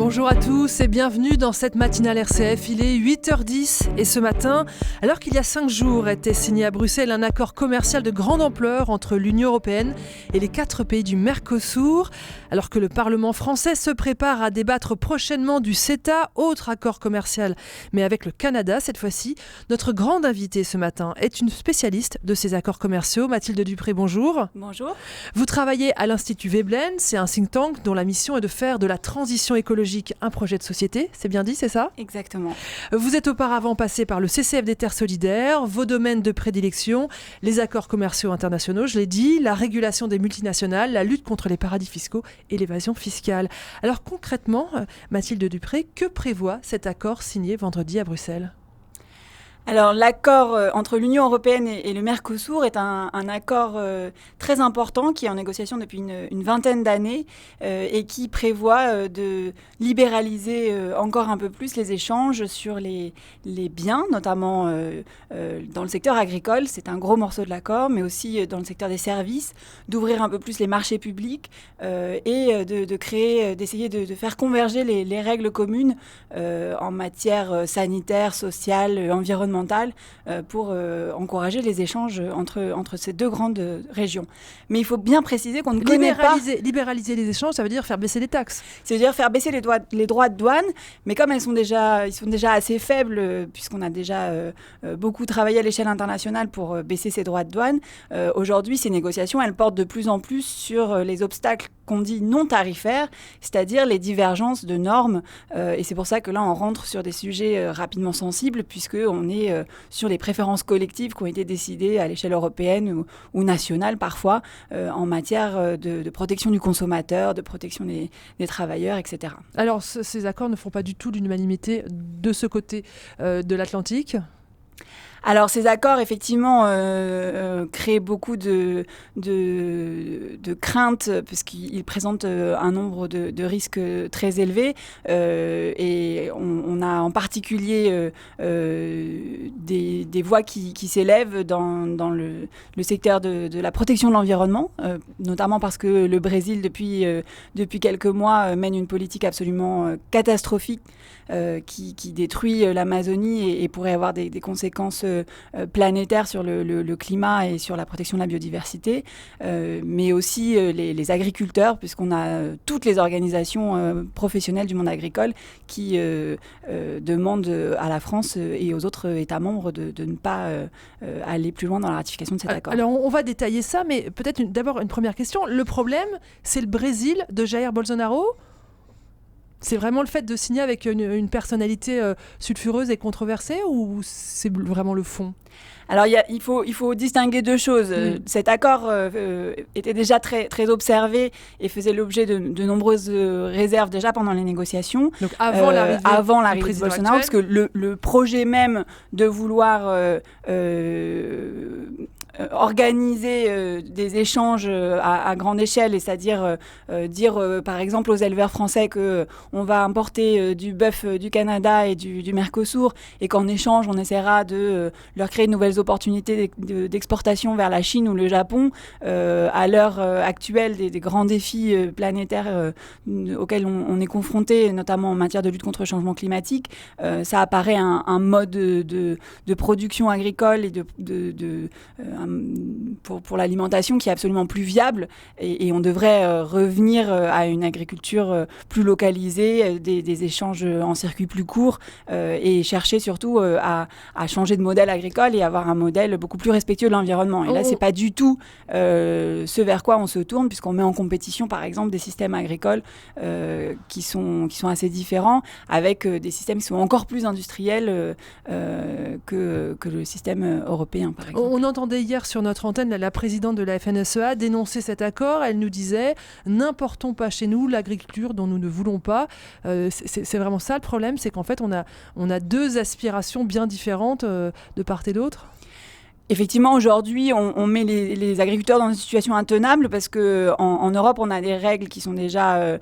Bonjour à tous et bienvenue dans cette matinale RCF. Il est 8h10 et ce matin, alors qu'il y a 5 jours était signé à Bruxelles un accord commercial de grande ampleur entre l'Union européenne et les 4 pays du Mercosur, alors que le Parlement français se prépare à débattre prochainement du CETA, autre accord commercial, mais avec le Canada cette fois-ci, notre grande invitée ce matin est une spécialiste de ces accords commerciaux. Mathilde Dupré, bonjour. Bonjour. Vous travaillez à l'Institut Veblen, c'est un think tank dont la mission est de faire de la transition écologique un projet de société, c'est bien dit, c'est ça ? Exactement. Vous êtes auparavant passé par le CCF des Terres Solidaires, vos domaines de prédilection, les accords commerciaux internationaux, je l'ai dit, la régulation des multinationales, la lutte contre les paradis fiscaux et l'évasion fiscale. Alors concrètement, Mathilde Dupré, que prévoit cet accord signé vendredi à Bruxelles ? Alors l'accord entre l'Union européenne et le Mercosur est un accord très important qui est en négociation depuis une vingtaine d'années et qui prévoit de libéraliser encore un peu plus les échanges sur les biens, notamment dans le secteur agricole, c'est un gros morceau de l'accord, mais aussi dans le secteur des services, d'ouvrir un peu plus les marchés publics et d'essayer de faire converger les règles communes en matière sanitaire, sociale, environnementale, pour encourager les échanges entre ces deux grandes régions. Mais il faut bien préciser qu'on ne connaît pas... Libéraliser les échanges, ça veut dire faire baisser les taxes. Ça veut dire faire baisser les droits de douane, mais comme ils sont déjà assez faibles, puisqu'on a déjà beaucoup travaillé à l'échelle internationale pour baisser ces droits de douane, aujourd'hui, ces négociations, elles portent de plus en plus sur les obstacles qu'on dit non tarifaires, c'est-à-dire les divergences de normes. Et c'est pour ça que là, on rentre sur des sujets rapidement sensibles, puisqu'on est sur les préférences collectives qui ont été décidées à l'échelle européenne ou nationale parfois, en matière de protection du consommateur, de protection des travailleurs, etc. Alors, ces accords ne font pas du tout l'unanimité de ce côté de l'Atlantique ? Alors, ces accords, effectivement, créent beaucoup de craintes, parce qu'ils présentent un nombre de risques très élevés. Et on a en particulier des voix qui s'élèvent dans le secteur de la protection de l'environnement, notamment parce que le Brésil, depuis quelques mois, mène une politique absolument catastrophique qui détruit l'Amazonie et pourrait avoir des conséquences planétaires sur le climat et sur la protection de la biodiversité, mais aussi les agriculteurs, puisqu'on a toutes les organisations professionnelles du monde agricole qui demandent à la France et aux autres États membres de ne pas aller plus loin dans la ratification de cet accord. Alors on va détailler ça, mais peut-être d'abord une première question. Le problème, c'est le Brésil de Jair Bolsonaro ? C'est vraiment le fait de signer avec une personnalité sulfureuse et controversée, ou c'est vraiment le fond ? Alors, il faut distinguer deux choses. Cet accord était déjà très, très observé et faisait l'objet de nombreuses réserves déjà pendant les négociations. Donc avant l'arrivée de Bolsonaro, parce que le projet même de vouloir organiser des échanges à grande échelle, et c'est-à-dire dire par exemple aux éleveurs français qu'on va importer du bœuf du Canada et du Mercosur, et qu'en échange on essaiera de leur créer de nouvelles opportunités d'exportation vers la Chine ou le Japon, à l'heure actuelle des grands défis planétaires auxquels on est confronté, notamment en matière de lutte contre le changement climatique. Ça apparaît un mode de production agricole et pour l'alimentation qui est absolument plus viable, et on devrait revenir à une agriculture plus localisée, des échanges en circuit plus courts, et chercher surtout à changer de modèle agricole et avoir un modèle beaucoup plus respectueux de l'environnement. Et là, c'est pas du tout ce vers quoi on se tourne, puisqu'on met en compétition, par exemple, des systèmes agricoles qui sont assez différents, avec des systèmes qui sont encore plus industriels que le système européen, par exemple. On entendait hier sur notre antenne la présidente de la FNSEA dénoncer cet accord. Elle nous disait « N'importons pas chez nous l'agriculture dont nous ne voulons pas ». C'est vraiment ça le problème, c'est qu'en fait on a deux aspirations bien différentes de part et d'autre. Effectivement, aujourd'hui, on met les agriculteurs dans une situation intenable parce qu'en Europe, on a des règles qui sont déjà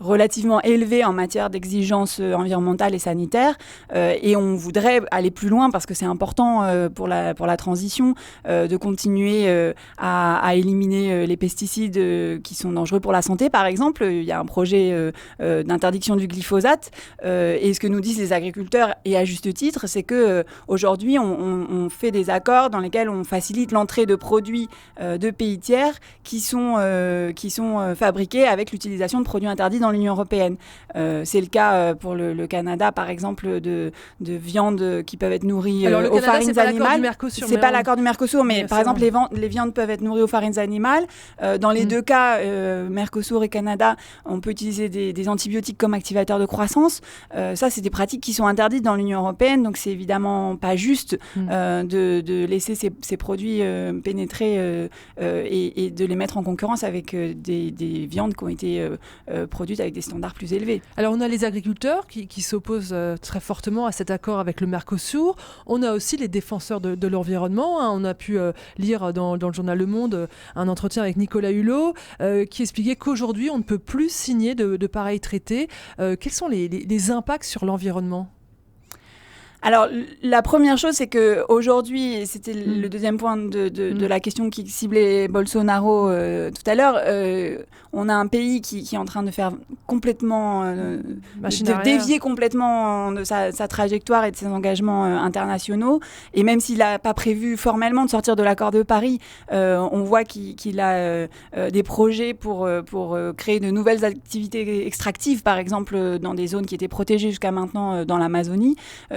relativement élevées en matière d'exigences environnementales et sanitaires. Et on voudrait aller plus loin parce que c'est important pour la transition de continuer à éliminer les pesticides qui sont dangereux pour la santé, par exemple. Il y a un projet d'interdiction du glyphosate. Et ce que nous disent les agriculteurs, et à juste titre, c'est qu'aujourd'hui, on fait des accords dans lesquels on facilite l'entrée de produits de pays tiers qui sont fabriqués avec l'utilisation de produits interdits dans l'Union européenne. C'est le cas pour le Canada, par exemple, de viandes qui peuvent être nourries aux farines animales. C'est pas l'accord du Mercosur, mais par exemple, les viandes peuvent être nourries aux farines animales. Dans les deux cas, Mercosur et Canada, on peut utiliser des antibiotiques comme activateurs de croissance. Ça, c'est des pratiques qui sont interdites dans l'Union européenne, donc c'est évidemment pas juste de laisser ces produits pénétrer et de les mettre en concurrence avec des viandes qui ont été produites avec des standards plus élevés. Alors on a les agriculteurs qui s'opposent très fortement à cet accord avec le Mercosur. On a aussi les défenseurs de l'environnement. On a pu lire dans le journal Le Monde un entretien avec Nicolas Hulot qui expliquait qu'aujourd'hui on ne peut plus signer de pareils traités. Quels sont les impacts sur l'environnement ? Alors, la première chose, c'est qu'aujourd'hui, et c'était le deuxième point de la question qui ciblait Bolsonaro tout à l'heure, on a un pays qui est en train de faire complètement, de dévier complètement de sa trajectoire et de ses engagements internationaux. Et même s'il n'a pas prévu formellement de sortir de l'accord de Paris, on voit qu'il a des projets pour créer de nouvelles activités extractives, par exemple, dans des zones qui étaient protégées jusqu'à maintenant dans l'Amazonie.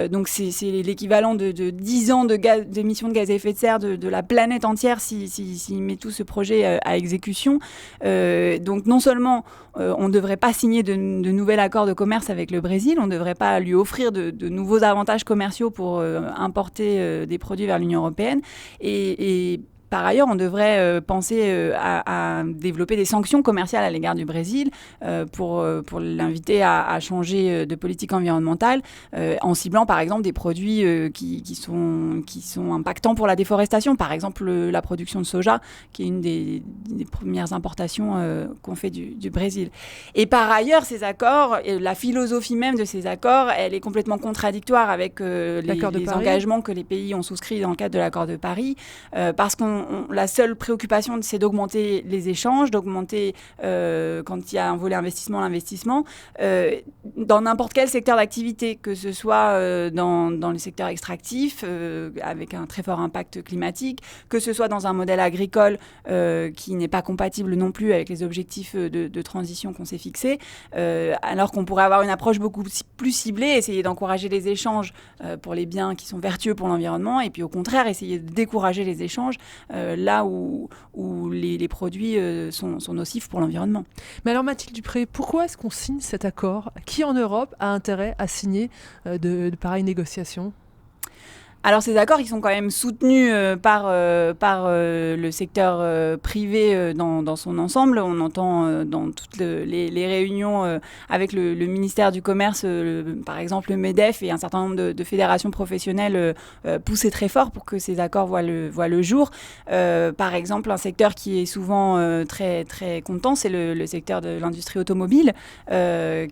Donc, c'est l'équivalent de 10 ans d'émissions de gaz à effet de serre de la planète entière s'il met tout ce projet à exécution. Donc non seulement on ne devrait pas signer de nouvel accord de commerce avec le Brésil, on ne devrait pas lui offrir de nouveaux avantages commerciaux pour importer des produits vers l'Union européenne. Et par ailleurs, on devrait penser à développer des sanctions commerciales à l'égard du Brésil pour l'inviter à changer de politique environnementale en ciblant par exemple des produits qui sont impactants pour la déforestation. Par exemple, la production de soja, qui est une des premières importations qu'on fait du Brésil. Et par ailleurs, ces accords, et la philosophie même de ces accords, elle est complètement contradictoire avec les engagements que les pays ont souscrits dans le cadre de l'accord de Paris, parce la seule préoccupation, c'est d'augmenter les échanges, d'augmenter, quand il y a un volet investissement, l'investissement, dans n'importe quel secteur d'activité, que ce soit dans le secteur extractif, avec un très fort impact climatique, que ce soit dans un modèle agricole qui n'est pas compatible non plus avec les objectifs de transition qu'on s'est fixés, alors qu'on pourrait avoir une approche beaucoup plus ciblée, essayer d'encourager les échanges pour les biens qui sont vertueux pour l'environnement, et puis au contraire, essayer de décourager les échanges là où les produits sont nocifs pour l'environnement. Mais alors Mathilde Dupré, pourquoi est-ce qu'on signe cet accord ? Qui en Europe a intérêt à signer de pareilles négociations ? Alors ces accords, ils sont quand même soutenus par le secteur privé dans son ensemble. On entend dans toutes les réunions avec le ministère du Commerce, par exemple le MEDEF et un certain nombre de fédérations professionnelles pousser très fort pour que ces accords voient le jour. Par exemple, un secteur qui est souvent très, très content, c'est le secteur de l'industrie automobile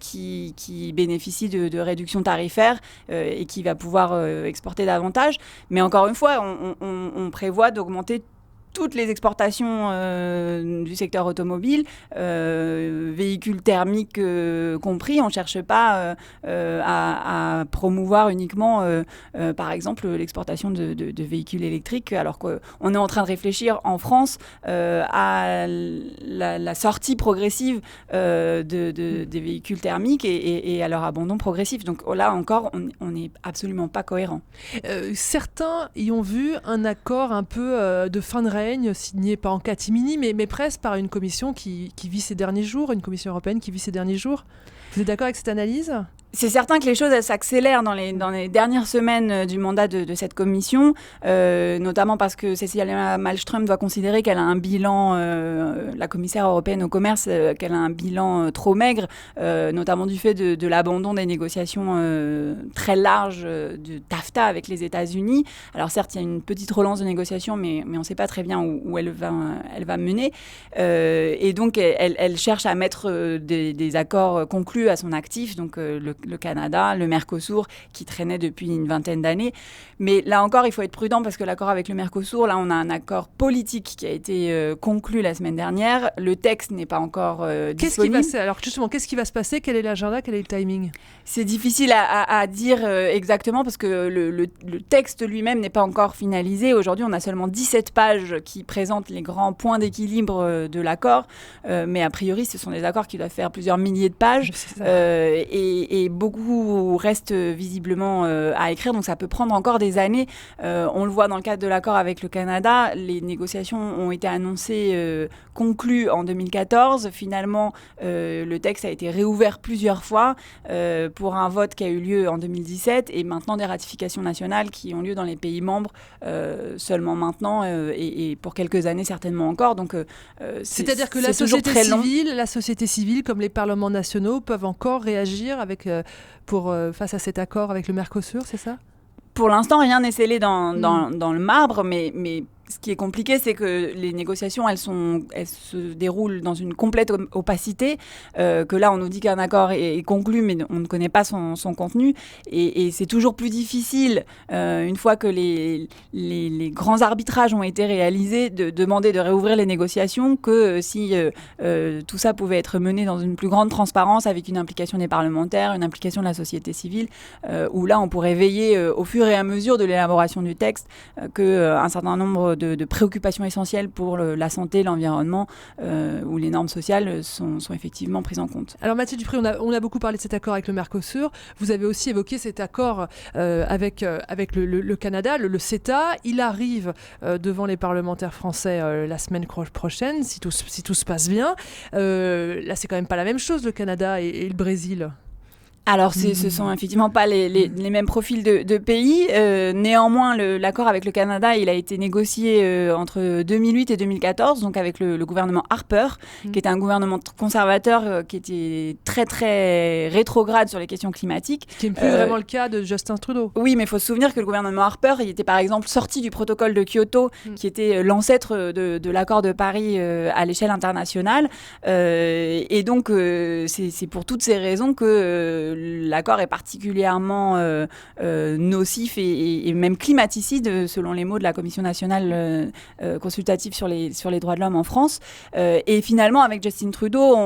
qui bénéficie de réductions tarifaires et qui va pouvoir exporter davantage. Mais encore une fois, on prévoit d'augmenter toutes les exportations du secteur automobile, véhicules thermiques compris. On ne cherche pas à promouvoir uniquement, par exemple, l'exportation de véhicules électriques, alors qu'on est en train de réfléchir en France à la sortie progressive des véhicules thermiques et à leur abandon progressif. Donc là encore, on n'est absolument pas cohérent. Certains y ont vu un accord un peu de fin de règne, signé pas en catimini, mais presque par une commission qui vit ces derniers jours, une commission européenne qui vit ces derniers jours. Vous êtes d'accord avec cette analyse ? C'est certain que les choses elles s'accélèrent dans les dernières semaines du mandat de cette commission, notamment parce que Cecilia Malmström doit considérer qu'elle a un bilan, la commissaire européenne au commerce, qu'elle a un bilan trop maigre, notamment du fait de l'abandon des négociations très larges du TAFTA avec les États-Unis. Alors certes, il y a une petite relance de négociations, mais on ne sait pas très bien où elle va mener. Et donc, elle cherche à mettre des accords conclus à son actif, donc le Canada, le Mercosur, qui traînait depuis une vingtaine d'années. Mais là encore, il faut être prudent parce que l'accord avec le Mercosur, là, on a un accord politique qui a été conclu la semaine dernière. Le texte n'est pas encore disponible. Alors justement, qu'est-ce qui va se passer? Quel est l'agenda? Quel est le timing? C'est difficile à dire exactement parce que le texte lui-même n'est pas encore finalisé. Aujourd'hui, on a seulement 17 pages qui présentent les grands points d'équilibre de l'accord. Mais a priori, ce sont des accords qui doivent faire plusieurs milliers de pages. Et beaucoup reste visiblement à écrire, donc ça peut prendre encore des années. On le voit dans le cadre de l'accord avec le Canada, les négociations ont été annoncées, conclues en 2014. Finalement, le texte a été réouvert plusieurs fois pour un vote qui a eu lieu en 2017 et maintenant des ratifications nationales qui ont lieu dans les pays membres seulement maintenant et pour quelques années certainement encore. Donc, c'est-à-dire que la société civile, comme les parlements nationaux, peuvent encore réagir face à cet accord avec le Mercosur, c'est ça? Pour l'instant, rien n'est scellé dans le marbre, mais ce qui est compliqué, c'est que les négociations, elles se déroulent dans une complète opacité, que là, on nous dit qu'un accord est conclu, mais on ne connaît pas son contenu. Et c'est toujours plus difficile, une fois que les grands arbitrages ont été réalisés, de demander de réouvrir les négociations que si tout ça pouvait être mené dans une plus grande transparence, avec une implication des parlementaires, une implication de la société civile, où là, on pourrait veiller au fur et à mesure de l'élaboration du texte qu'un certain nombre de préoccupations essentielles pour la santé, l'environnement, où les normes sociales sont effectivement prises en compte. Alors Mathilde Dupré, on a beaucoup parlé de cet accord avec le Mercosur. Vous avez aussi évoqué cet accord avec le Canada, le CETA. Il arrive devant les parlementaires français la semaine prochaine, si tout se passe bien. Là, c'est quand même pas la même chose, le Canada et le Brésil. Alors, ce sont effectivement pas les mêmes profils de pays. Néanmoins, l'accord avec le Canada, il a été négocié entre 2008 et 2014, donc avec le gouvernement Harper, qui était un gouvernement conservateur, qui était très, très rétrograde sur les questions climatiques. Qui n'est plus vraiment le cas de Justin Trudeau. Oui, mais il faut se souvenir que le gouvernement Harper, il était par exemple sorti du protocole de Kyoto, qui était l'ancêtre de l'accord de Paris à l'échelle internationale. Et donc, c'est pour toutes ces raisons que l'accord est particulièrement nocif et même climaticide, selon les mots de la Commission nationale consultative sur les droits de l'homme en France. Et finalement, avec Justin Trudeau,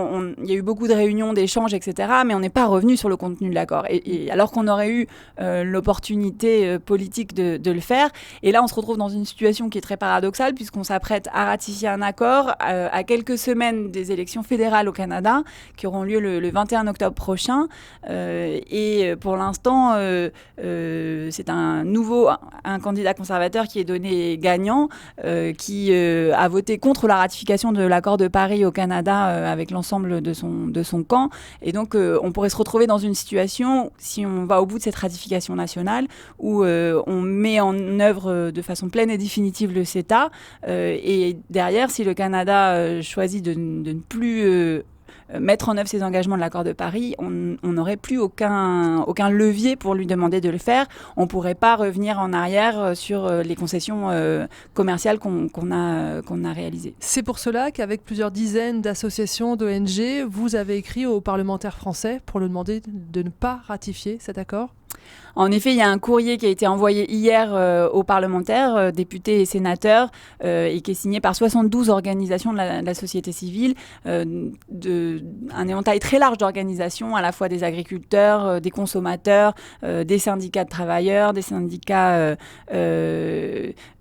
il y a eu beaucoup de réunions, d'échanges, etc., mais on n'est pas revenu sur le contenu de l'accord. Et alors qu'on aurait eu l'opportunité politique de le faire, et là, on se retrouve dans une situation qui est très paradoxale, puisqu'on s'apprête à ratifier un accord à quelques semaines des élections fédérales au Canada, qui auront lieu le 21 octobre prochain. Et pour l'instant, c'est un candidat conservateur qui est donné gagnant, qui a voté contre la ratification de l'accord de Paris au Canada avec l'ensemble de son camp. Et donc, on pourrait se retrouver dans une situation, si on va au bout de cette ratification nationale, où on met en œuvre de façon pleine et définitive le CETA. Et derrière, si le Canada choisit de ne plus mettre en œuvre ses engagements de l'accord de Paris, on n'aurait plus aucun levier pour lui demander de le faire. On ne pourrait pas revenir en arrière sur les concessions commerciales qu'on a réalisées. C'est pour cela qu'avec plusieurs dizaines d'associations, d'ONG, vous avez écrit aux parlementaires français pour leur demander de ne pas ratifier cet accord ? En effet, il y a un courrier qui a été envoyé hier aux parlementaires, députés et sénateurs, et qui est signé par 72 organisations de la société civile, un éventail très large d'organisations, à la fois des agriculteurs, des consommateurs, des syndicats de travailleurs, des syndicats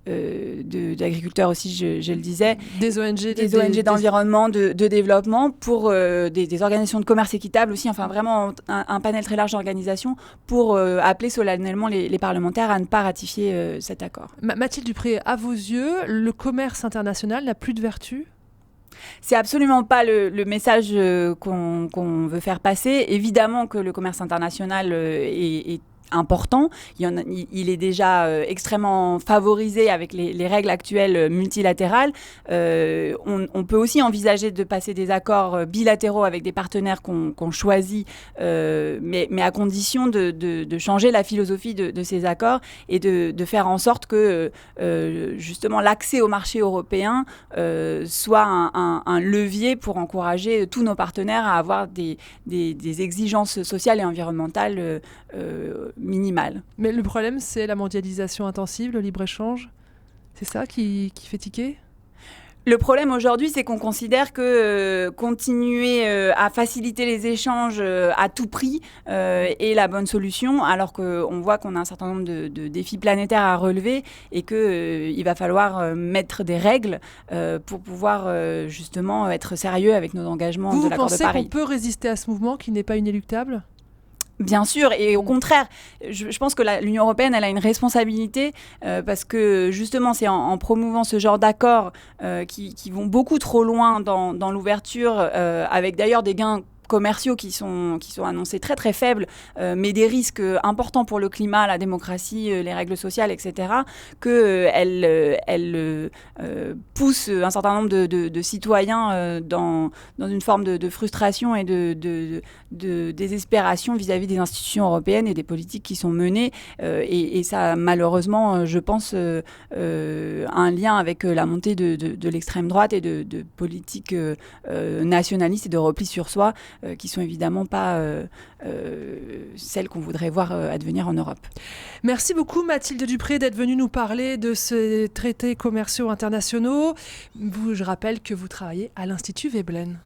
d'agriculteurs aussi, je le disais. Des ONG. Des ONG d'environnement, de développement, pour des organisations de commerce équitable aussi, enfin vraiment un panel très large d'organisations pour appeler solennellement les parlementaires à ne pas ratifier cet accord. Mathilde Dupré, à vos yeux, le commerce international n'a plus de vertu ? C'est absolument pas le message qu'on veut faire passer. Évidemment que le commerce international est important. Il est déjà extrêmement favorisé avec les règles actuelles multilatérales. On peut aussi envisager de passer des accords bilatéraux avec des partenaires qu'on choisit, mais à condition de changer la philosophie de ces accords et de faire en sorte que justement l'accès au marché européen soit un levier pour encourager tous nos partenaires à avoir des exigences sociales et environnementales minimale. Mais le problème, c'est la mondialisation intensive, le libre-échange. C'est ça qui fait tiquer ? Le problème aujourd'hui, c'est qu'on considère que continuer à faciliter les échanges à tout prix est la bonne solution, alors qu'on voit qu'on a un certain nombre de défis planétaires à relever et qu'il va falloir mettre des règles pour pouvoir justement être sérieux avec nos engagements de l'accord de Paris. Vous pensez qu'on peut résister à ce mouvement qui n'est pas inéluctable ? Bien sûr, et au contraire, je pense que l'Union européenne, elle a une responsabilité parce que justement, c'est en promouvant ce genre d'accords qui vont beaucoup trop loin dans l'ouverture, avec d'ailleurs des gains commerciaux qui sont annoncés très très faibles, mais des risques importants pour le climat, la démocratie, les règles sociales, etc., qu'elle pousse un certain nombre de citoyens dans une forme de frustration et de désespération vis-à-vis des institutions européennes et des politiques qui sont menées. Et ça, malheureusement, je pense, a un lien avec la montée de l'extrême droite et de politiques nationalistes et de repli sur soi, qui sont évidemment pas celles qu'on voudrait voir advenir en Europe. Merci beaucoup Mathilde Dupré d'être venue nous parler de ces traités commerciaux internationaux. Je rappelle que vous travaillez à l'Institut Veblen.